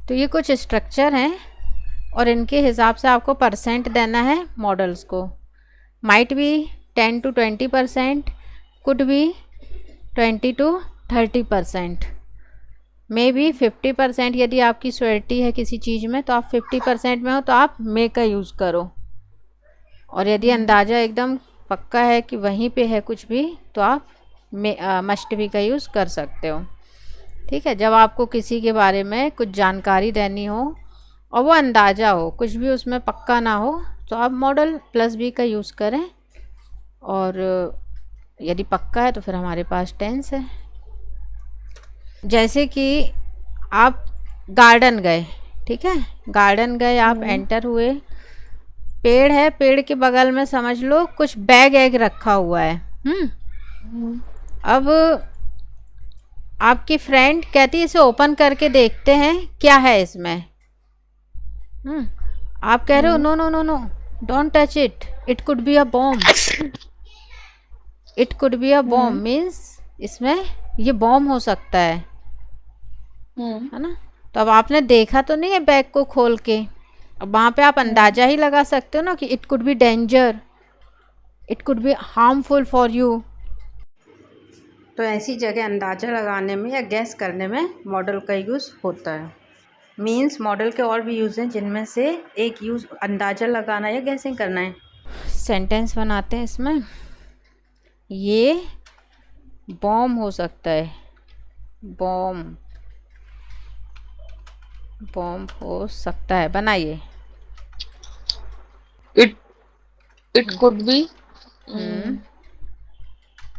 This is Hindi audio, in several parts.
तो ये कुछ स्ट्रक्चर हैं और इनके हिसाब से आपको परसेंट देना है मॉडल्स को। माइट भी 10 to 20%, कुड भी 20 to 30%, मे बी 50%। यदि आपकी श्योरिटी है किसी चीज़ में तो आप 50% में हो तो आप मे का यूज़ करो, और यदि अंदाज़ा एकदम पक्का है कि वहीं पे है कुछ भी तो आप मस्ट भी का यूज़ कर सकते हो। ठीक है, जब आपको किसी के बारे में कुछ जानकारी देनी हो और वो अंदाज़ा हो, कुछ भी उसमें पक्का ना हो, तो आप मॉडल प्लस बी का यूज़ करें। और यदि पक्का है तो फिर हमारे पास टेंस है। जैसे कि आप गार्डन गए, ठीक है, गार्डन गए, आप एंटर हुए, पेड़ है, पेड़ के बगल में समझ लो कुछ बैग एग रखा हुआ है। अब आपकी फ्रेंड कहती है इसे ओपन करके देखते हैं क्या है इसमें। आप कह रहे हो no no no no, don't touch it, it could be a bomb. It could be a bomb means इसमें ये बॉम्ब हो सकता है ना। तो अब आपने देखा तो नहीं है बैग को खोल के, अब वहाँ पे आप अंदाज़ा ही लगा सकते हो ना कि it could B danger, it could be harmful for you. तो ऐसी जगह अंदाज़ा लगाने में या गैस करने में मॉडल का यूज़ होता है। मीन्स मॉडल के और भी यूज़ हैं, जिनमें से एक यूज़ अंदाज़ा लगाना या गैसिंग करना है। सेंटेंस बनाते हैं इसमें, ये बॉम्ब हो सकता है, बॉम्ब बॉम्ब हो सकता है, बनाइए। It could B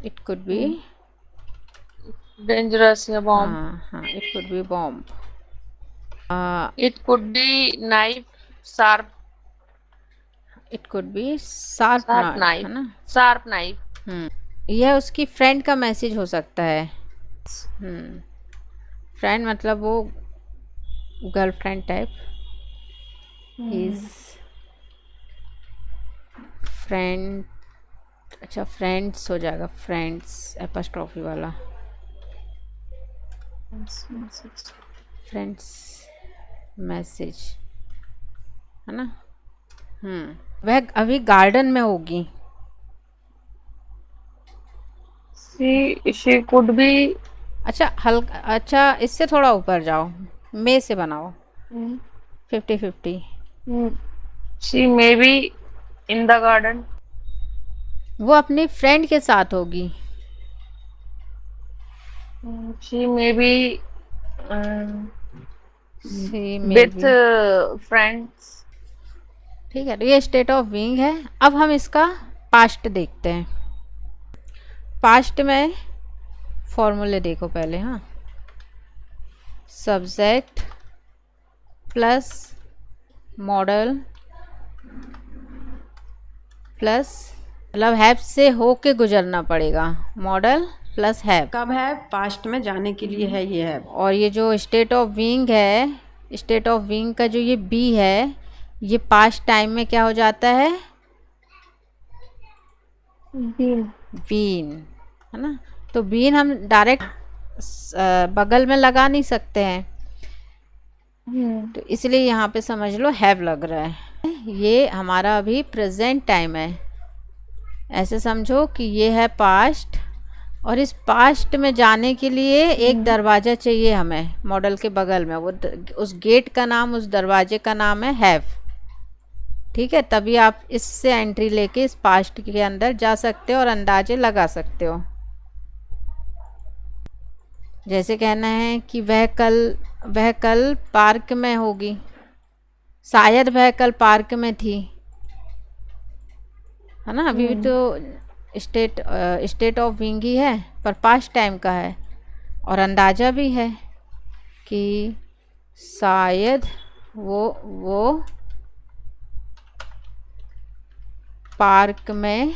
it could be dangerous या बॉम्ब। हाँ, it could B bomb. It could B knife sharp, it could B sharp knife, है ना, शार्प नाइफ। यह उसकी फ्रेंड का मैसेज हो सकता है। फ्रेंड मतलब वो गर्लफ्रेंड टाइप, हिज फ्रेंड। अच्छा, फ्रेंड्स हो जाएगा, फ्रेंड्स एपॉस्ट्रोफी वाला, फ्रेंड्स मैसेज, है ना। वह अभी गार्डन में होगी। शी कुड बी, अच्छा हल्का, अच्छा इससे थोड़ा ऊपर जाओ, मे से बनाओ 50-50। She may be in the garden, वो अपनी फ्रेंड के साथ होगी। She may be with friends. ठीक है, तो ये स्टेट ऑफ बीइंग है। अब हम इसका पास्ट देखते हैं। पास्ट में फॉर्मूले देखो पहले। हाँ, सब्जेक्ट प्लस मॉडल प्लस, मतलब हैव से हो के गुजरना पड़ेगा, मॉडल प्लस हैव। कब है? पास्ट में जाने के लिए है ये हैव। और ये जो स्टेट ऑफ बीइंग है, स्टेट ऑफ बीइंग का जो ये बी है, ये पास्ट टाइम में क्या हो जाता है? बीन, है ना। तो बीन हम डायरेक्ट बगल में लगा नहीं सकते हैं, तो इसलिए यहाँ पे समझ लो हैव लग रहा है। ये हमारा अभी प्रेजेंट टाइम है, ऐसे समझो कि ये है पास्ट, और इस पास्ट में जाने के लिए एक दरवाज़ा चाहिए हमें मॉडल के बगल में, वो उस गेट का नाम, उस दरवाजे का नाम है हैव। ठीक है, तभी आप इससे एंट्री लेके इस पास्ट के अंदर जा सकते हो और अंदाजे लगा सकते हो। जैसे कहना है कि वह कल पार्क में होगी, शायद वह कल पार्क में थी, है ना। अभी भी तो स्टेट ऑफ बीइंग ही है, पर पास्ट टाइम का है, और अंदाज़ा भी है कि शायद वो पार्क में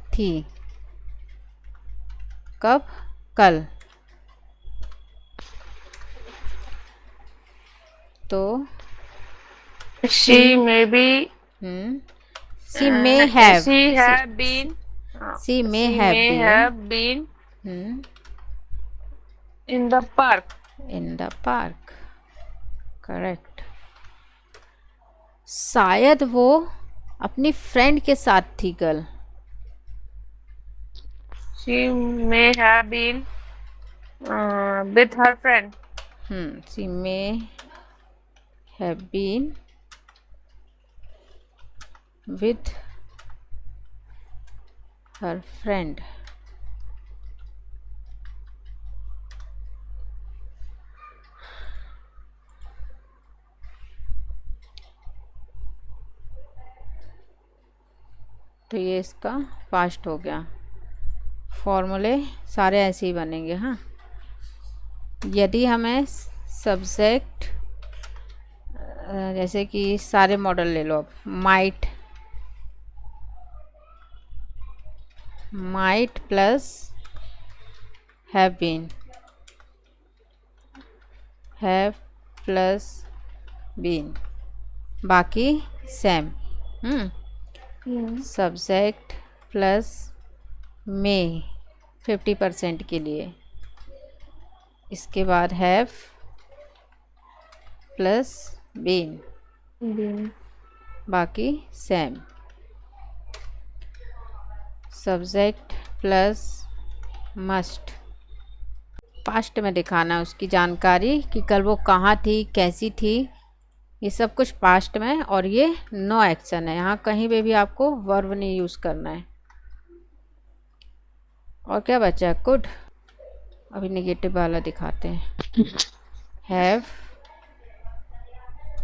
थी, कब? कल। तो she may be, she may have been, she may have been in the park. in the park, correct. शायद वो अपनी फ्रेंड के साथ थी कल। She may have been with her friend. She may have been with her friend. तो ये इसका पास्ट हो गया। फॉर्मूले सारे ऐसे ही बनेंगे। हाँ, यदि हमें सब्जेक्ट जैसे कि सारे मॉडल ले लो। अब might plus have been, have plus been, बाकी सेम। सब्जेक्ट प्लस मे 50% के लिए, इसके बाद हैव प्लस बीन, बाकी same. Subject plus must, past में दिखाना उसकी जानकारी कि कल वो कहाँ थी, कैसी थी, ये सब कुछ पास्ट में। और ये नो एक्शन है, यहाँ कहीं पे भी आपको वर्ब नहीं यूज़ करना है। और क्या बचा है? कुड। अभी नेगेटिव वाला दिखाते हैं। हैव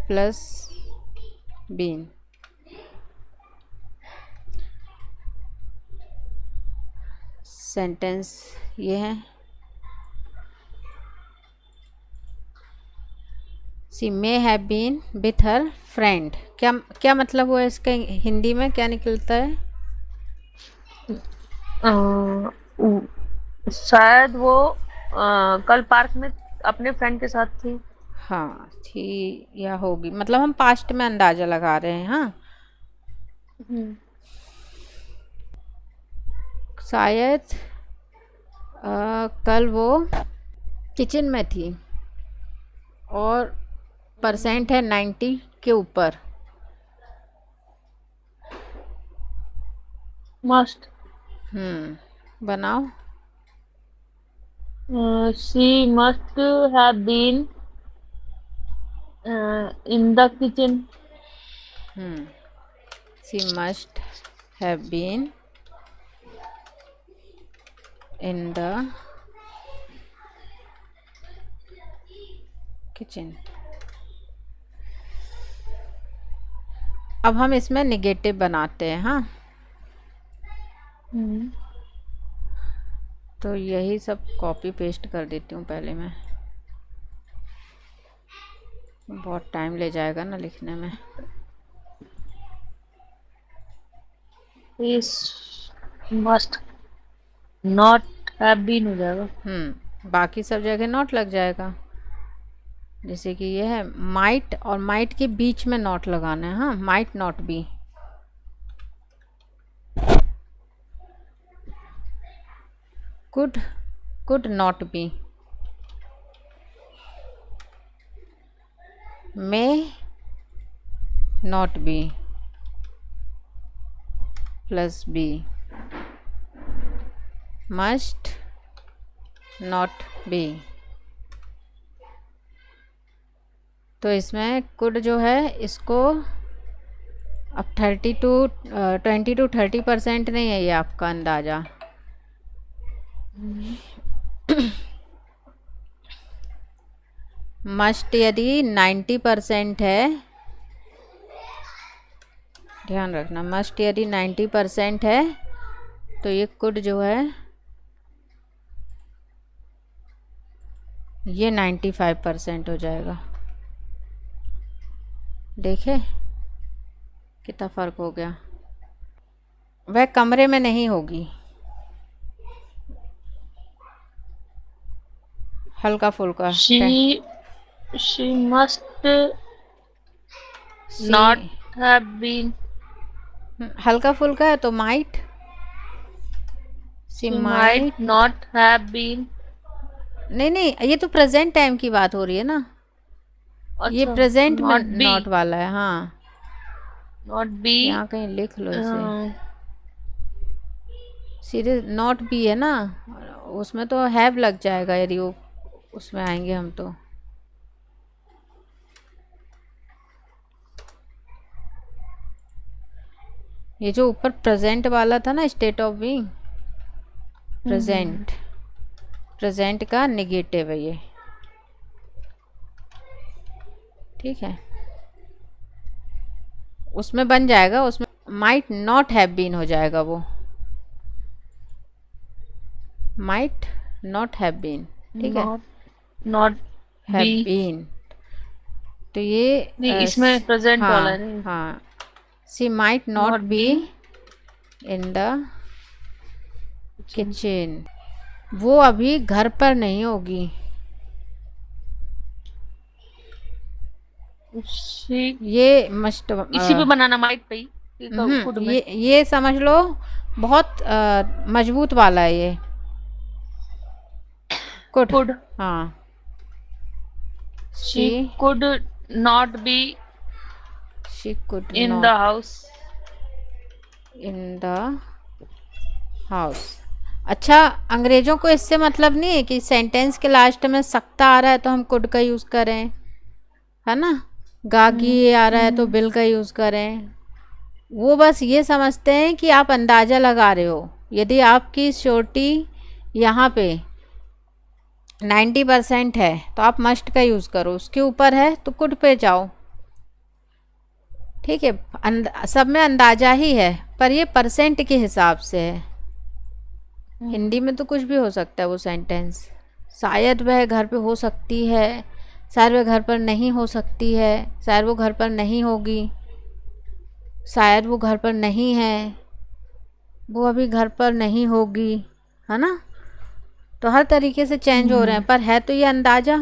प्लस बीन, सेंटेंस ये है। She may have been with her friend. क्या क्या मतलब हुआ इसका? हिंदी में क्या निकलता है? शायद वो कल पार्क में अपने फ्रेंड के साथ थी। हाँ, थी या होगी, मतलब हम पास्ट में अंदाजा लगा रहे हैं। हाँ, शायद कल वो किचन में थी और परसेंट है 90 के ऊपर। मस्ट। बनाओ। She must have been in the kitchen. She must have been in the kitchen। अब हम इसमें निगेटिव बनाते हैं। हाँ, तो यही सब कॉपी पेस्ट कर देती हूँ पहले मैं, बहुत टाइम ले जाएगा ना लिखने में। This must not have been हो जाएगा। बाकी सब जगह नॉट लग जाएगा। जैसे कि ये है माइट, और माइट के बीच में नॉट लगाना है। हाँ, might not be. Could not be, may not be plus be, must not be. तो इसमें कुड जो है इसको अब 20 to 30% नहीं है ये आपका अंदाज़ा। मस्ट यदि 90% है, ध्यान रखना, मस्ट यदि 90% है तो ये कुड जो है ये 95% हो जाएगा। देखे कितना फ़र्क हो गया। वह कमरे में नहीं होगी, हल्का फुल्का। She must not have been। हल्का फुल्का है तो might. She might not have been। नहीं, ये तो प्रेजेंट टाइम की बात हो रही है ना। ये अच्छा, प्रेजेंट में नॉट बी, नॉट वाला है। हाँ, नॉट बी, यहाँ कहीं लिख लो इसे। सीधे नॉट बी है ना, उसमें तो हैव लग जाएगा यदि वो उसमें आएंगे हम तो। ये जो ऊपर प्रेजेंट वाला था ना, state of being, present, present का नेगेटिव है ये। ठीक है, उसमें बन जाएगा, उसमें माइट नॉट हैव बीन हो जाएगा, वो माइट नॉट हैव बीन। ठीक है, नॉट हैव बी, बीन, तो ये नहीं इसमें प्रेजेंट वाला हाँ नहीं, हाँ, she might not not be be, in the kitchen, वो अभी घर पर नहीं होगी। ये मस्ट इसी पे बनाना, माइट पे ही, खुद में। ये समझ लो, बहुत मजबूत वाला है ये, कुड। कुड, हाँ, she could not B she could in the not house, in the house. अच्छा, अंग्रेजों को इससे मतलब नहीं है कि सेंटेंस के लास्ट में सकता आ रहा है तो हम कुड का यूज़ करें, है ना, गागी आ रहा है तो बिल का यूज़ करें। वो बस ये समझते हैं कि आप अंदाज़ा लगा रहे हो, यदि आपकी श्योरिटी यहाँ पे 90% है तो आप मस्ट का यूज़ करो, उसके ऊपर है तो कुड पे जाओ। ठीक है, सब में अंदाज़ा ही है, पर ये परसेंट के हिसाब से है। हिंदी में तो कुछ भी हो सकता है वो सेंटेंस, शायद वह घर पे हो सकती है, शायद वह घर पर नहीं हो सकती है, शायद वो घर पर नहीं होगी, शायद वो घर पर नहीं है, वो अभी घर पर नहीं होगी, है ना। तो हर तरीके से चेंज हो रहे हैं, पर है तो ये अंदाज़ा।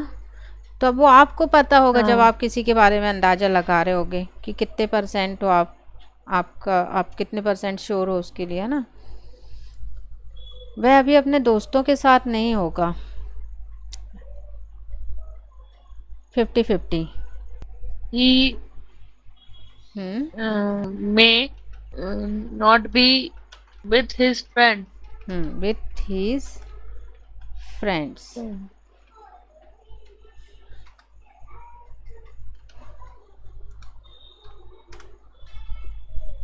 तो अब वो आपको पता होगा जब आप किसी के बारे में अंदाज़ा लगा रहे होगे कि कितने परसेंट हो आप कितने परसेंट श्योर हो उसके लिए, है ना। वह अभी अपने दोस्तों के साथ नहीं होगा, 50-50। ही may not be with his friend, with his friends।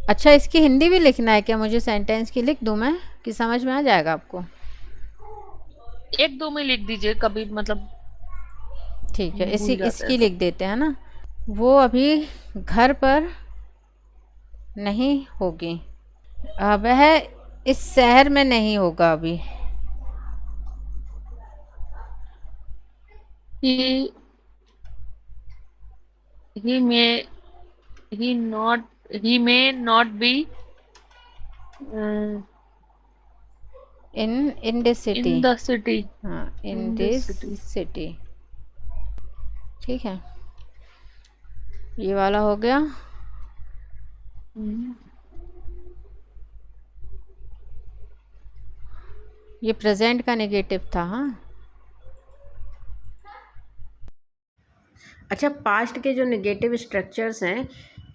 अच्छा, इसकी हिंदी भी लिखना है क्या मुझे? सेंटेंस की लिख दूं मैं कि समझ में आ जाएगा आपको? एक दो में लिख दीजिए कभी, मतलब ठीक है, भूल जाते इसकी हैं तो। लिख देते हैं ना। वो अभी घर पर नहीं होगी, वह इस शहर में नहीं होगा अभी। he he may he may not be in this city, in the city, हाँ, इन in this this city। City. ठीक है, ये वाला हो गया। ये प्रेजेंट का नेगेटिव था। हाँ, अच्छा, पास्ट के जो नेगेटिव स्ट्रक्चर्स हैं,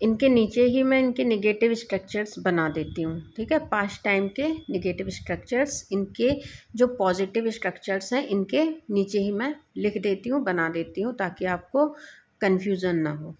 इनके नीचे ही मैं इनके नेगेटिव स्ट्रक्चर्स बना देती हूँ। ठीक है, पास्ट टाइम के नेगेटिव स्ट्रक्चर्स, इनके जो पॉजिटिव स्ट्रक्चर्स हैं इनके नीचे ही मैं लिख देती हूँ, बना देती हूँ, ताकि आपको कन्फ्यूज़न ना हो।